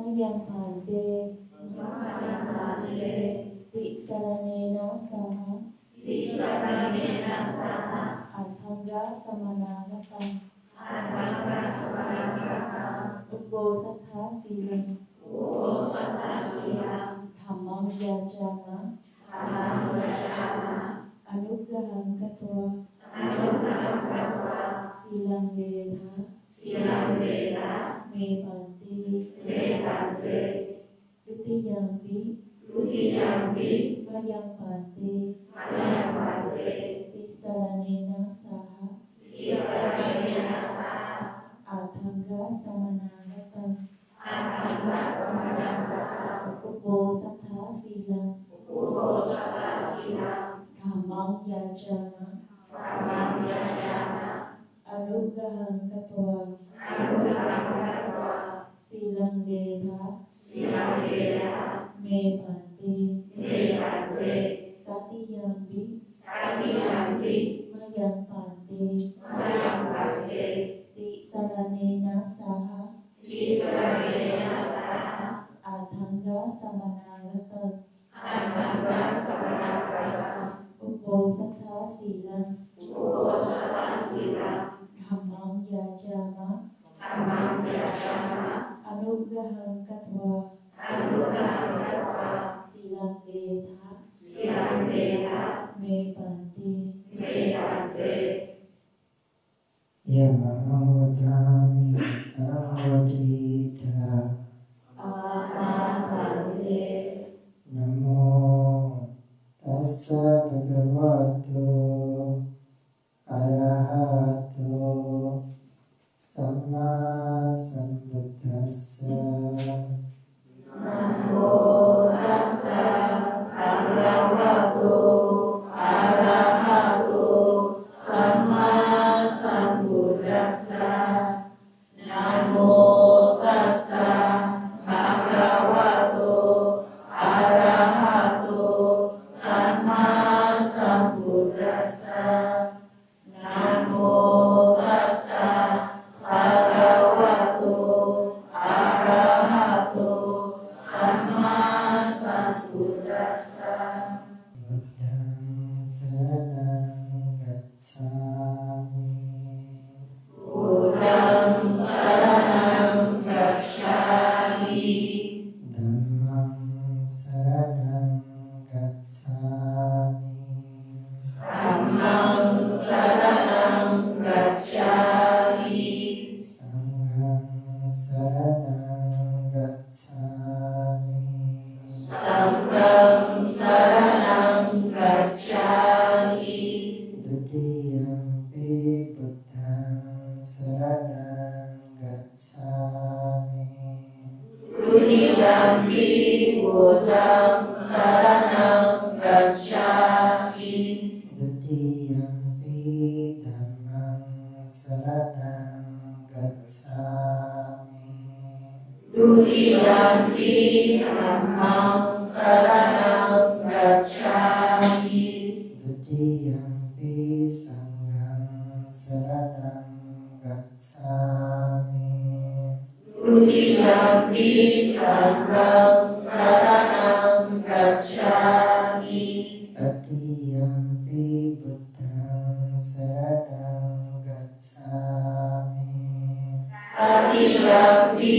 Mayang Pante Tisaranena Saha Athanga Samanagatam Upo Satha Silam Dhammam Yajana Anugaham Katwa Silang Vedha Me Pante Yutiyampi Mayang Pante Tisaranena Saha Athanga Samanagatam Upo Satha Silang Dhammam Yajana Anugaham Katwa Silang Vedha Me Pante Tatiyampi Mayang Pante Tisaranena Saha Athanga Samanagatam Upo Satha Silang Dhammam Yajana Anugaham Katwa Silang Vedha Me Pante Yang Wadami Tawadita Namo Tassa Bhagavato Arahato Sama Sambuddhassa Namo Tassa Bhagavato Arahato Sama Sambuddhassa Namo Tassa Bhagavato Arahato Sama Sambuddhassa Namo Tassa Bhagavato Arahato Sama Sambuddhassa Buddhang Saranang Gacchami Buddhang Saranam Gacchami Dhammang Saranang Gacchami Dhammam Saranam Gacchami Sanghang Saranang Gacchami Sangham Saranam Gacchami Dutiyampi Buddhang Saranang Gacchami Dutiyampi Buddham Saranam Gacchami Dutiyampi Dhammang Saranang Gacchami Dutiyampi Dhammam Saranam Gacchami Dutiyampi Sanghang Saranang Gacchami Dutiyampi Sangham Saranam Gacchami Tatiyampi Buddhang Saranang Gacchami Tatiyampi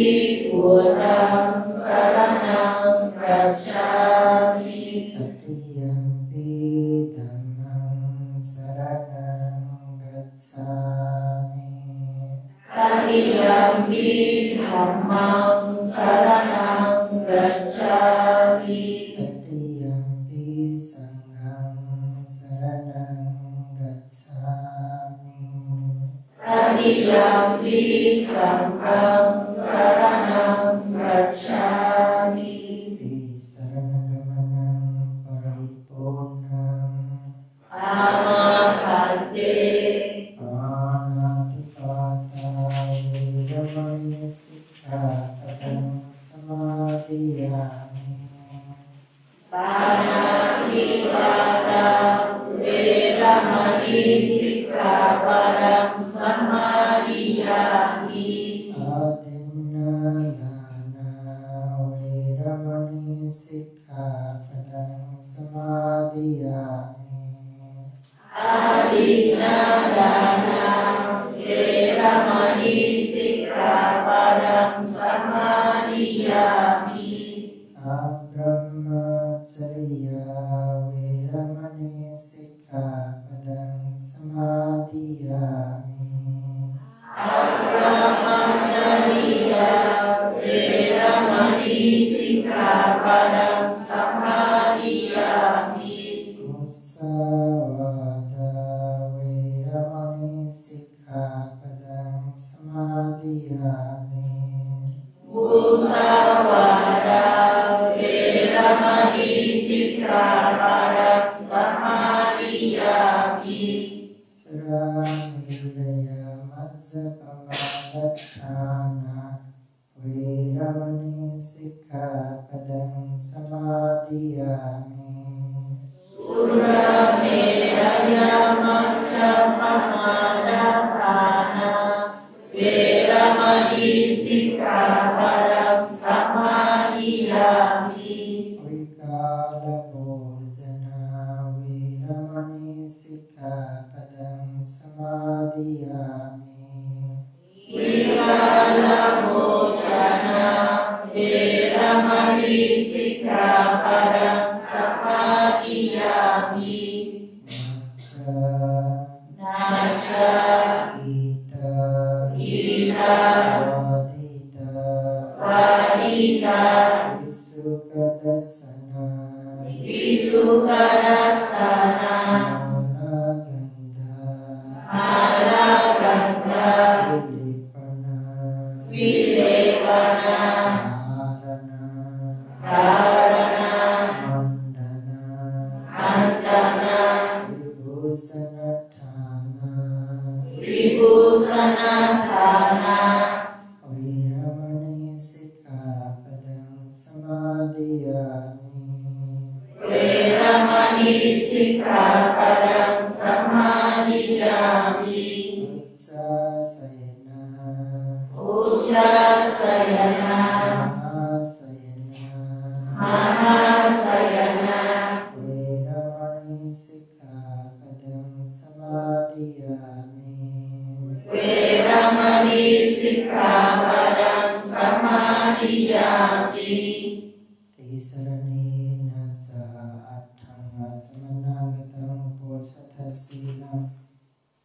Buddham Saranam Gacchami Tatiyampi Dhammang Saranang Gacchami Tatiyampi Dhammam Saranam Gacchami Tatiyampi Sanghang Saranang Gacchami Tatiyampi Sangham Saranam Gacchami Tisaranagamana Paripurnam Amahante Pranatipata Viramanya Sikkhapadang Samadhiyami Panatipata Vedamani Sikkhapadang Samadhiyami Adinna Dana samadhiyami. Adinadana Veramani Sikkhapadam Samadhiyami. Abrahmacharya veramani sikkhapadam samadhiyami. Abrahmacharya Veramani Sikkhapadam Samadhiyami. Musavada veramani sikkhapadam samadhiyami. Musavada Veramani Sikkhapadam Samadhiyami. Sramiraya Majjapamadatthana veramani sikkhapadam samadhiyami. Surameraya Majjapamadatthana Veramani Sikkhapadam Samadhiyami. Vikala bhojana veramani sikkhapadam samadhiyami. Vikala bhojana Veramani Sikkhapadam Samadhiyami. Nacha Ita Ita Vadita Vadita Visukadasana Visukadasana Malagandha Malagandha Vilipana Vilepana Dharana Dharana Mandana Mandana Vibhusanathana Vibhusanathana Veramani sikkhapadam samadhiyami. Veramani Sikkhapadam Samadhiyami. Uccasayana Ujjasayana Mahasayana Mahasayana Veramani sikkhapadam samadhiyami. Veramani Sikkhapadam Samadhiyami. Tisaranena sa attanga samanagatam posatasilam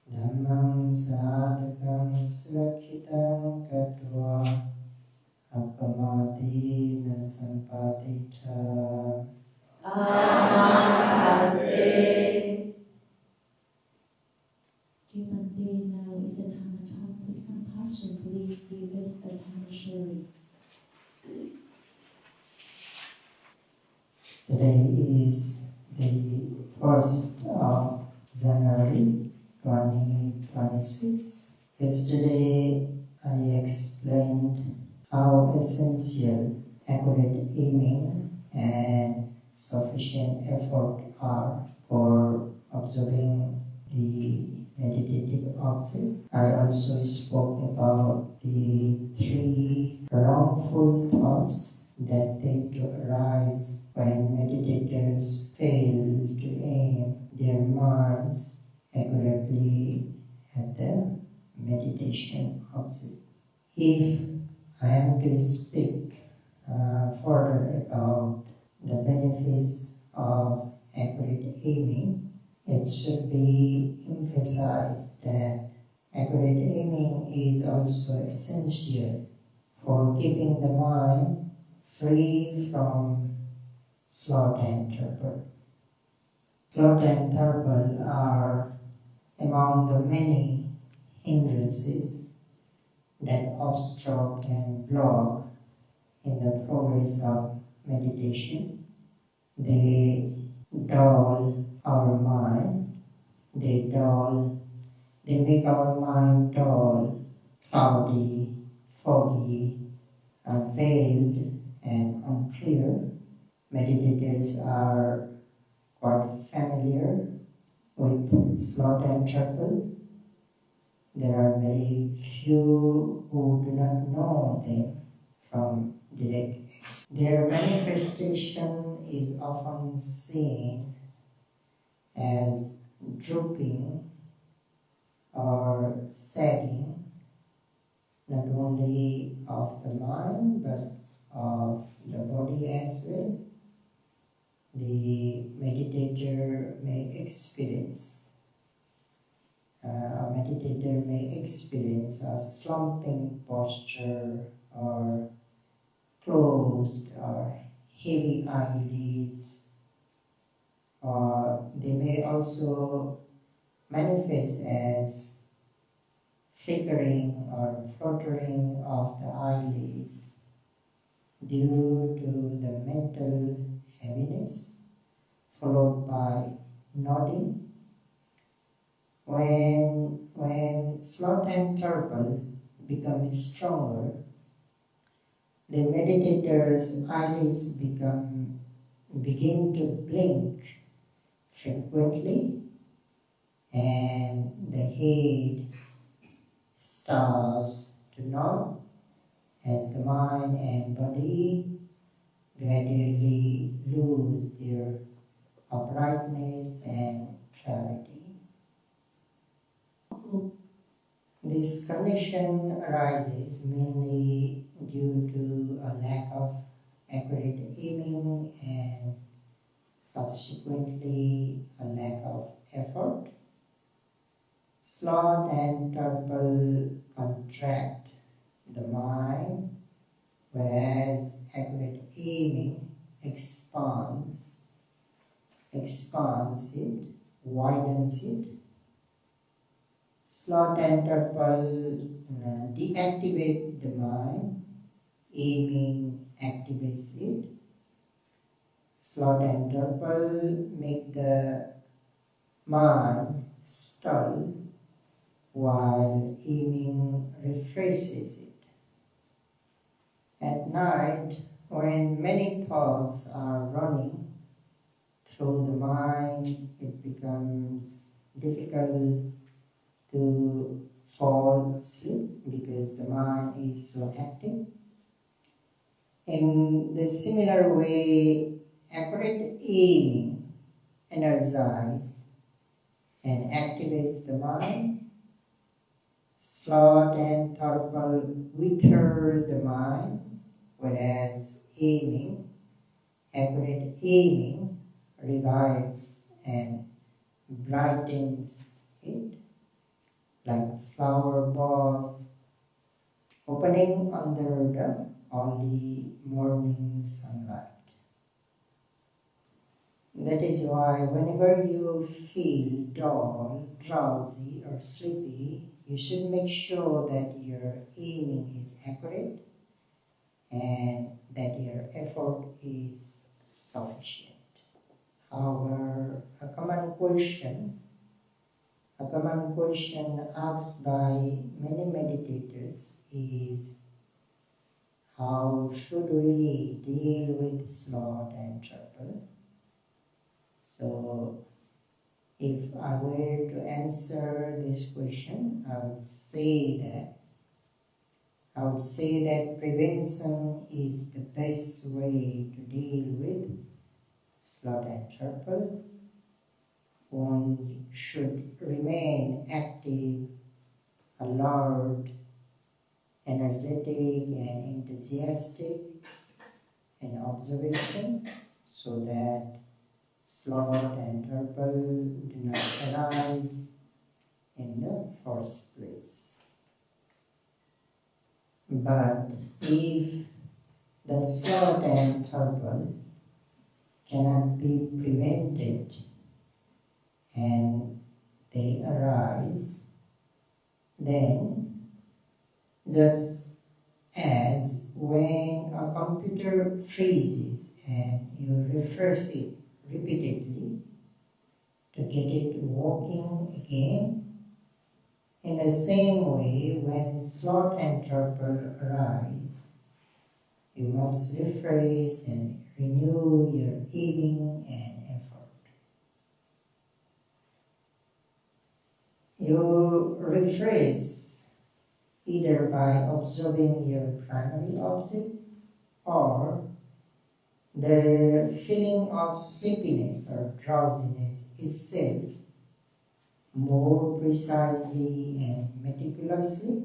dhammam sadhakam surakhitam katva appamadina sampatita. Amahate. Dear Bhante, now is the time to talk with compassion. Please give us the time of sharing. Today is the 1st of January 2026. Yesterday I explained how essential accurate aiming and sufficient effort are for observing the meditative object. I also spoke about the 3 wrongful thoughts that tend to arise when meditators fail to aim their minds accurately at the meditation object. If I am to speak further about the benefits of accurate aiming, it should be emphasized that accurate aiming is also essential for keeping the mind free from sloth and torpor. Sloth and torpor are among the many hindrances that obstruct and block in the progress of meditation. They dull our mind, they make our mind dull, cloudy, foggy, veiled and unclear. Meditators are quite familiar with sloth and torpor. There are very few who do not know them from direct experience. Their manifestation is often seen as drooping or sagging, not only of the mind but of the body as well. The meditator may experience a slumping posture or closed or heavy eyelids, or they may also manifest as flickering or fluttering of the eyelids due to the mental heaviness, followed by nodding. When sloth and torpor become stronger, the meditator's eyelids begin to blink frequently, and the head starts to nod as the mind and body gradually lose their uprightness and clarity. This condition arises mainly due to a lack of accurate aiming and subsequently a lack of effort. Sloth and torpor contract the mind, whereas accurate aiming expands it, widens it. Sloth and torpor deactivate the mind, aiming activates it. Sloth and torpor make the mind stall, while aiming refreshes it. At night, when many thoughts are running through the mind, it becomes difficult to fall asleep because the mind is so active. In the similar way, accurate aiming energizes and activates the mind. Sloth and torpor wither the mind, whereas accurate aiming, revives and brightens it, like flower boughs opening under the early morning sunlight. That is why whenever you feel dull, drowsy or sleepy, you should make sure that your aiming is accurate and that your effort is sufficient. However, a common question asked by many meditators is, how should we deal with sloth and torpor? So, if I were to answer this question, I would say that prevention is the best way to deal with sloth and torpor. One should remain active, alert, energetic and enthusiastic in observation, so that sloth and torpor do not arise in the first place. But if the sloth and torpor cannot be prevented and they arise, then just as when a computer freezes and you refresh it repeatedly to get it working again, in the same way, when sloth and torpor arise, you must refresh and renew your aiming and effort. You refresh either by observing your primary object or The feeling of sleepiness or drowsiness itself, more precisely and meticulously,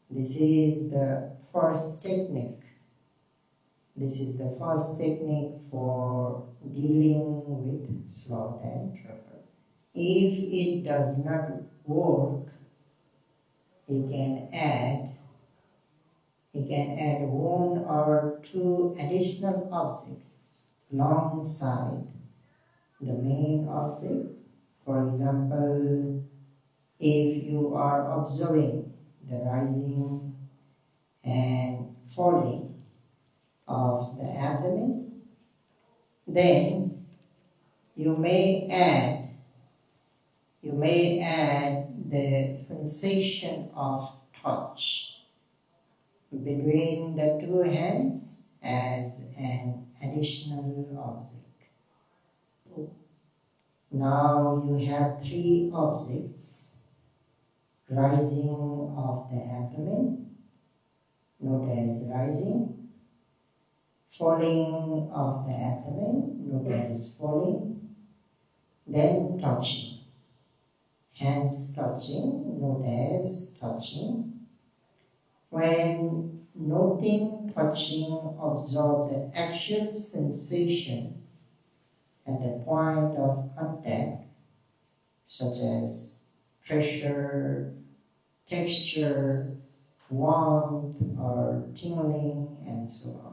this is the first technique. This is the first technique for dealing with sloth and trouble. If it does not work, you can add one or two additional objects alongside the main object. For example, if you are observing the rising and falling of the abdomen, then you may add the sensation of touch between the two hands as an additional object. Now you have three objects: rising of the abdomen, note as rising; falling of the abdomen, note as falling; then touching. Hands touching, note as touching. When noting touching, observe the actual sensation at the point of contact, such as pressure, texture, warmth or tingling, and so on.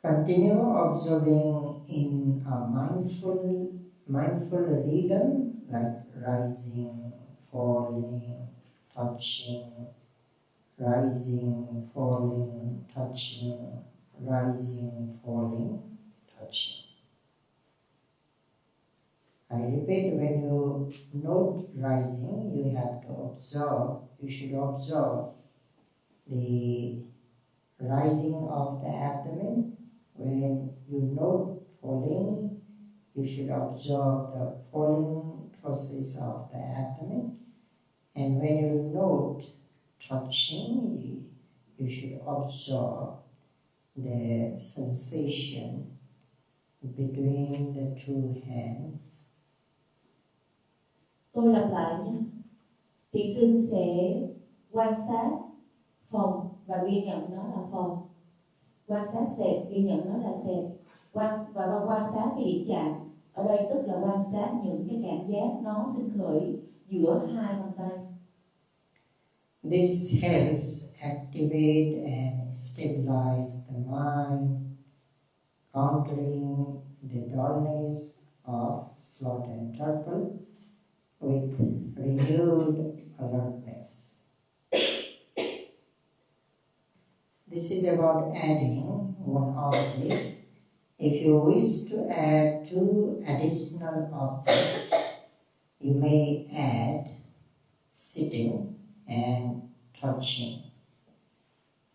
Continue observing in a mindful rhythm, like rising, falling, touching, rising, falling, touching, rising, falling, touching. I repeat, when you note rising, you should observe the rising of the abdomen. When you note falling, you should observe the falling process of the abdomen. And when you note touching, you should observe the sensation between the two hands. Tôi lặp lại nhé. Thiền sinh sẽ quan sát phòng và ghi nhận nó là phòng. Quan sát sệt, ghi nhận nó là sệt. Và quan sát cái điểm chạm. Ở đây tức là quan sát những cái cảm giác nó sinh khởi giữa hai bàn tay. This helps activate and stabilize the mind, countering the dullness of sloth and torpor with renewed alertness. This is about adding one object. If you wish to add two additional objects, you may add sitting and touching.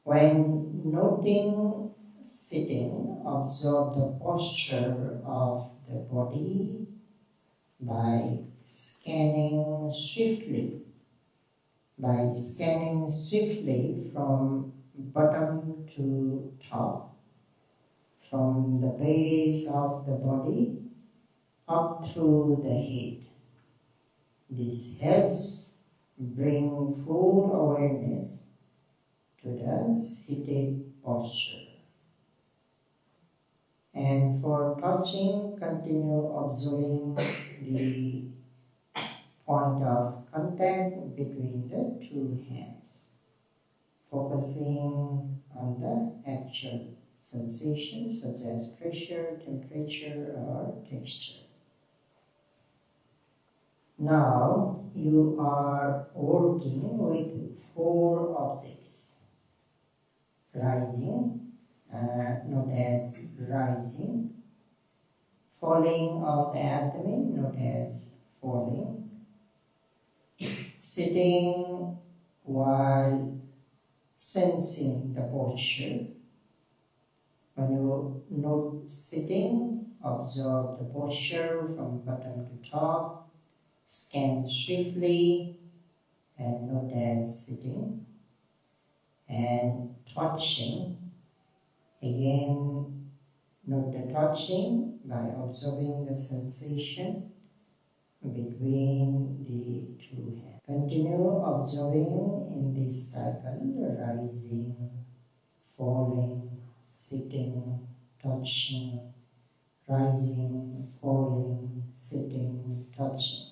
When noting sitting, observe the posture of the body by scanning swiftly from bottom to top, from the base of the body up through the head. This helps bring full awareness to the seated posture. And for touching, continue observing the point of contact between the two hands, focusing on the actual sensations such as pressure, temperature, or texture. Now you are working with four objects: rising, known as rising; falling of the abdomen, known as falling; sitting while sensing the posture. When you note sitting, observe the posture from bottom to top, scan swiftly and note as sitting. And touching, Again, note the touching by observing the sensation between the two hands. Continue observing in this cycle, rising, falling, sitting, touching, rising, falling, sitting, touching.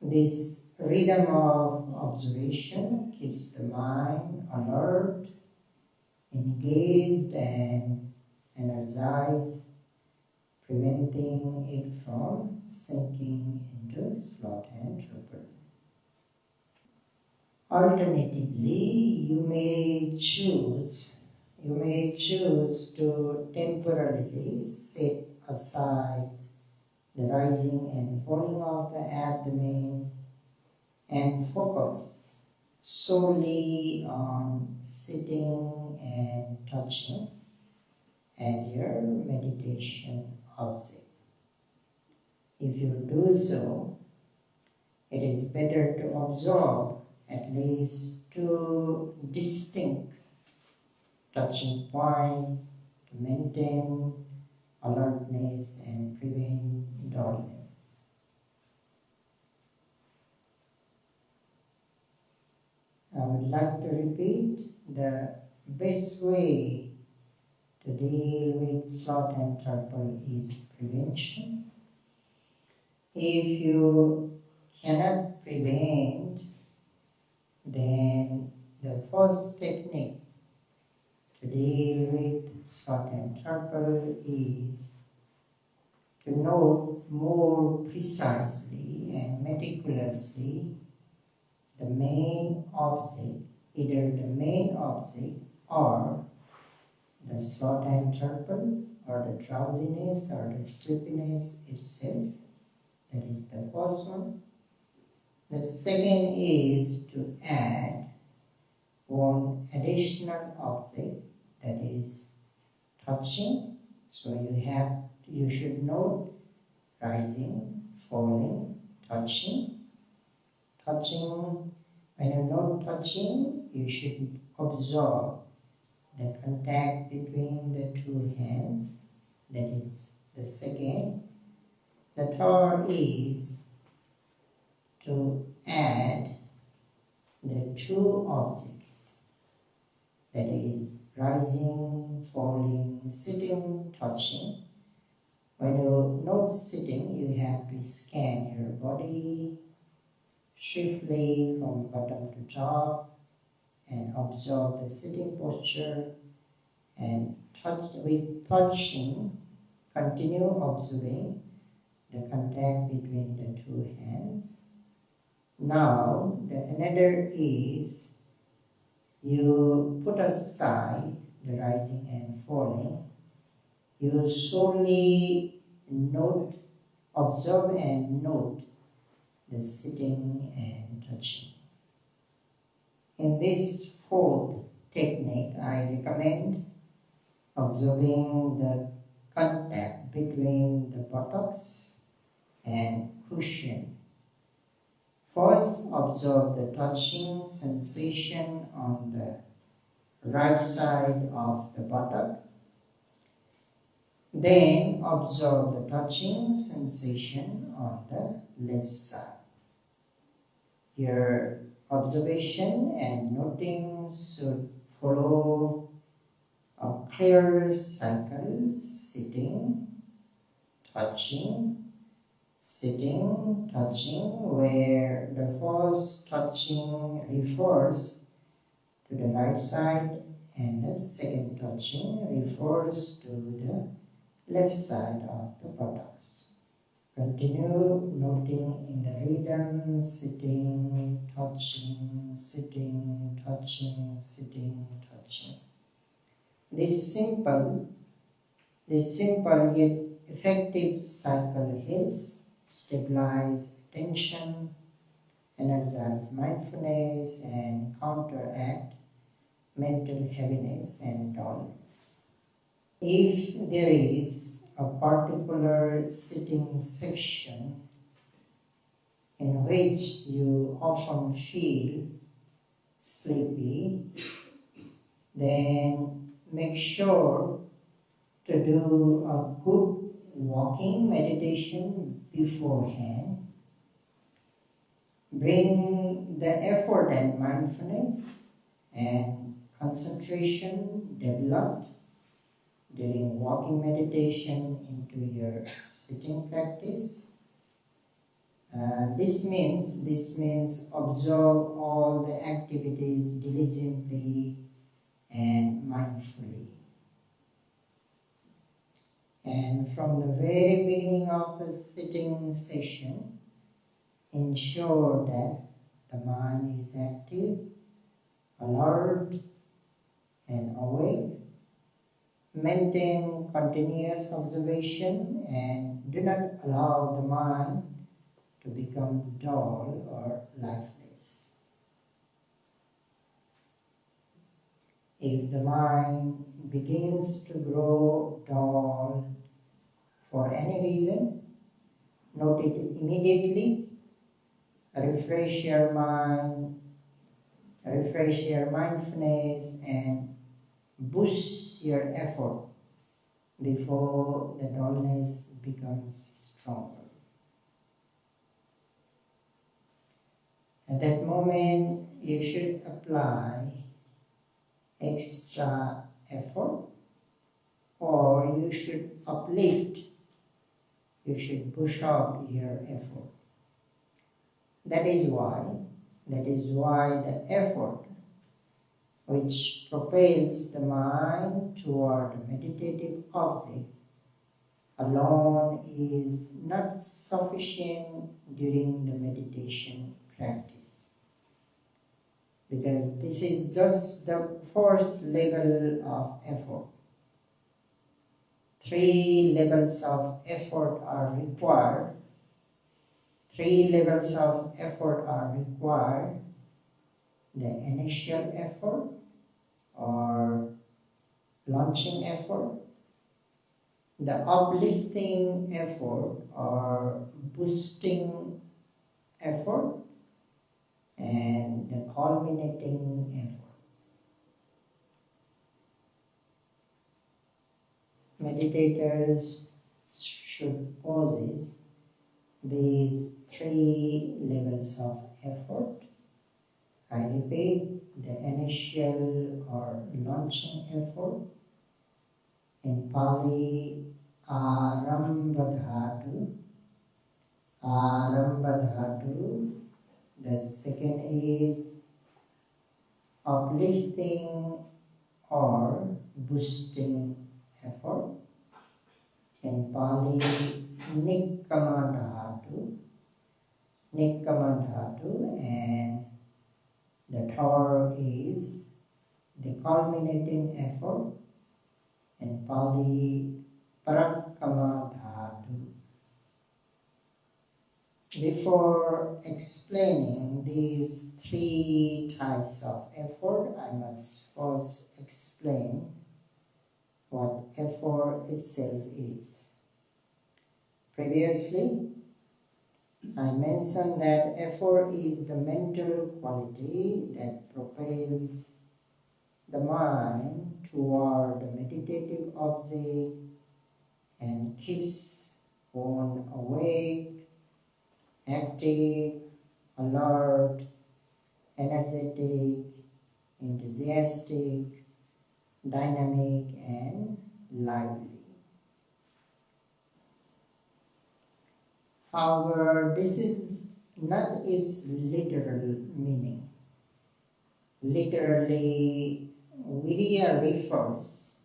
This rhythm of observation keeps the mind alert, engaged and energized, preventing it from sinking into sloth and torpor. Alternatively, you may choose to temporarily set aside the rising and falling of the abdomen and focus solely on sitting and touching as your meditation object. If you do so, it is better to observe at least 2 distinct touching points to maintain alertness and prevent dullness. I would like to repeat, the best way to deal with sloth and torpor is prevention. If you cannot prevent, then the first technique to deal with sloth and torpor is to note more precisely and meticulously the main object, either the main object or the sloth and torpor, or the drowsiness or the sleepiness itself. That is the first one. The second is to add one additional object, that is touching. So you should note rising, falling, touching. Touching, when you note touching, you should observe the contact between the two hands. That is the second. The third is to add the 2 objects, that is rising, falling, sitting, touching. When you note sitting, you have to scan your body swiftly from bottom to top and observe the sitting posture, and with touching, continue observing the contact between the 2 hands. Now, another is you put aside the rising and falling. You solely observe and note the sitting and touching. In this 4th technique, I recommend observing the contact between the buttocks and cushion. First, observe the touching sensation on the right side of the buttock. Then observe the touching sensation on the left side. Your observation and noting should follow a clear cycle: sitting, touching, sitting, touching, where the first touching refers to the right side and the second touching refers to the left side of the buttocks. Continue noting in the rhythm: sitting, touching, sitting, touching, sitting, touching. This simple yet effective cycle helps stabilize attention, energize mindfulness, and counteract mental heaviness and dullness. If there is a particular sitting section in which you often feel sleepy, then make sure to do a good walking meditation beforehand. Bring the effort and mindfulness and concentration developed during walking meditation into your sitting practice. This means observe all the activities diligently and mindfully. And from the very beginning of the sitting session, ensure that the mind is active, alert, and awake. Maintain continuous observation and do not allow the mind to become dull or lifeless. If the mind begins to grow dull for any reason, note it immediately. Refresh your mind, refresh your mindfulness, and boost your effort before the dullness becomes stronger. At that moment, you should apply extra effort, or you should uplift, you should push up your effort. That is why the effort which propels the mind toward a meditative object alone is not sufficient during the meditation practice. Because this is just the first level of effort. 3 levels of effort are required. 3 levels of effort are required. The initial effort or launching effort, the uplifting effort or boosting effort, and the culminating effort. Meditators should possess these 3 levels of effort. I repeat, the initial or launching effort, in Pali, arambadhatu. Arambadhatu. The second is uplifting or boosting effort. In Pali, nikkamadhatu. Nikkamadhatu, and the third is the culminating effort. In Pali, parakkamadhatu. Before explaining these 3 types of effort, I must first explain what effort itself is. Previously, I mentioned that effort is the mental quality that propels the mind toward the meditative object and keeps one awake, active, alert, energetic, enthusiastic, dynamic, and lively. However, this is not its literal meaning. Literally, virya refers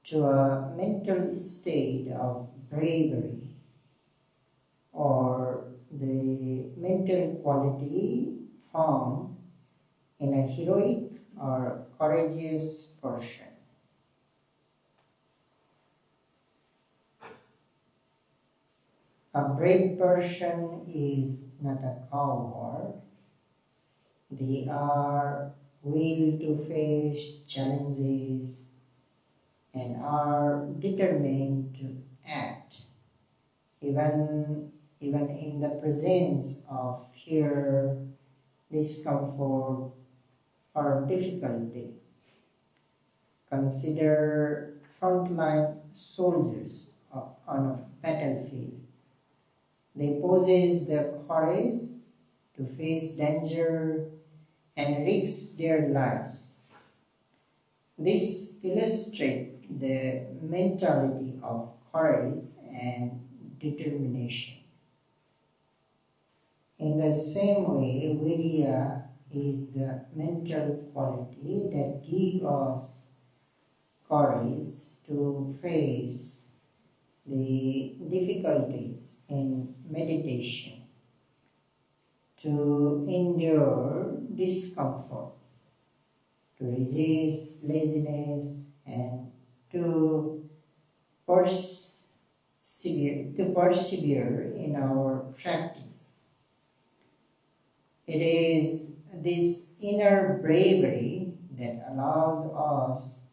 to a mental state of bravery or the mental quality found in a heroic or courageous person. A brave person is not a coward. They are willing to face challenges and are determined to act, even in the presence of fear, discomfort, or difficulty. Consider frontline soldiers on a battlefield. They possess the courage to face danger and risk their lives. This illustrates the mentality of courage and determination. In the same way, virya is the mental quality that gives us courage to face the difficulties in meditation, to endure discomfort, to resist laziness, and to persevere in our practice. It is this inner bravery that allows us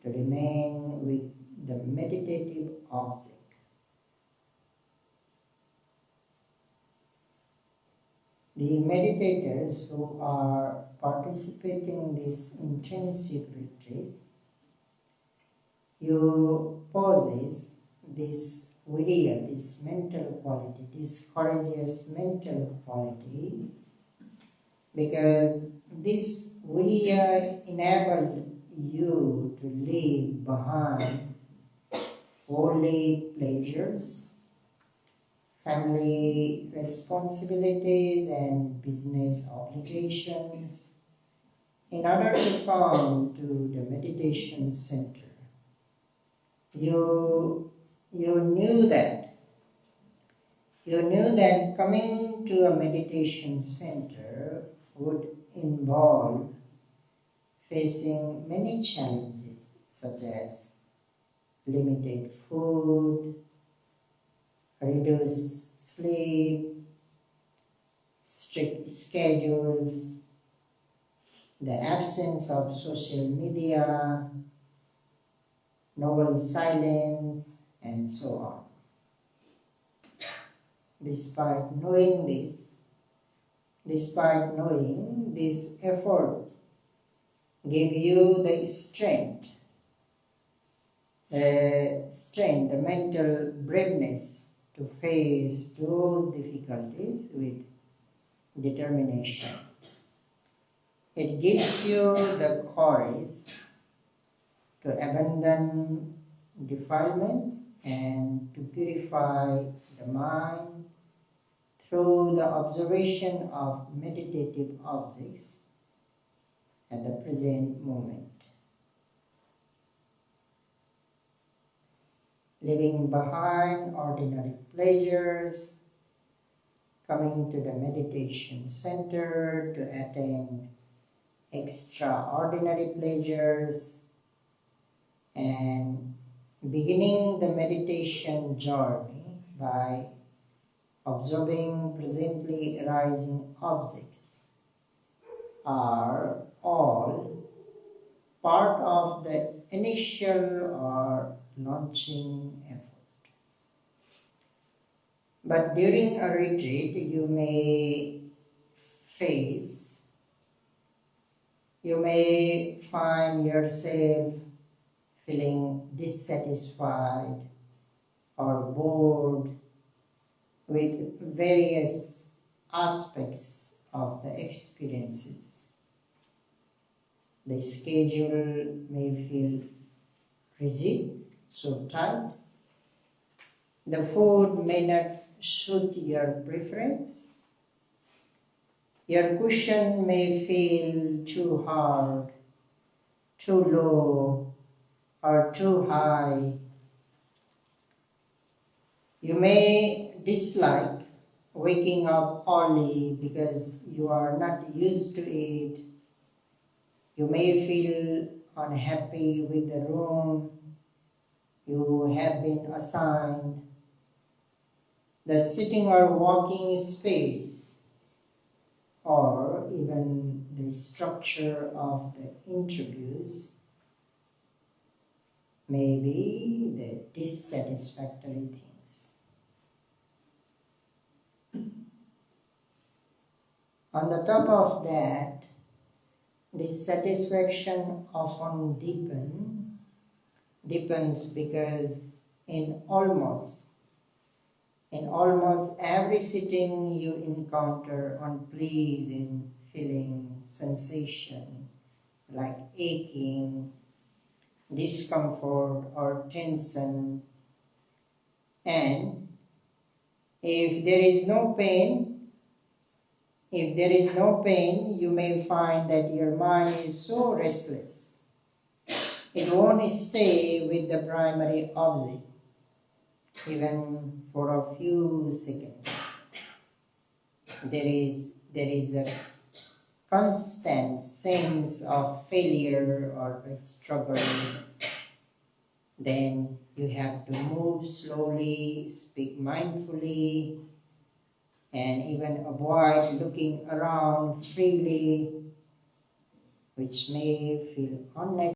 to remain with the meditative object. The meditators who are participating in this intensive retreat, you possess this virya, this mental quality, this courageous mental quality, because this virya enabled you to leave behind worldly pleasures, family responsibilities, and business obligations in order to come to the meditation center. You knew that coming to a meditation center would involve facing many challenges such as limited food, reduced sleep, strict schedules, the absence of social media, noble silence, and so on. Despite knowing this effort gave you the strength, the mental braveness to face those difficulties with determination. It gives you the courage to abandon defilements and to purify the mind through the observation of meditative objects at the present moment. Leaving behind ordinary pleasures, coming to the meditation center to attain extraordinary pleasures, and beginning the meditation journey by observing presently arising objects are all part of the initial or launching effort. But during a retreat, you may find yourself feeling dissatisfied or bored with various aspects of the experiences. The schedule may feel rigid, so tight. The food may not suit your preference. Your cushion may feel too hard, too low, or too high. You may dislike waking up early because you are not used to it. You may feel unhappy with the room you have been assigned, the sitting or walking space, or even the structure of the interviews may be the dissatisfactory things. On the top of that, dissatisfaction often deepens because in almost every sitting you encounter unpleasing feeling, sensation like aching, discomfort or tension, and if there is no pain, you may find that your mind is so restless. It won't stay with the primary object, even for a few seconds. There is a constant sense of failure or a struggle. Then you have to move slowly, speak mindfully, and even avoid looking around freely, which may feel unnatural.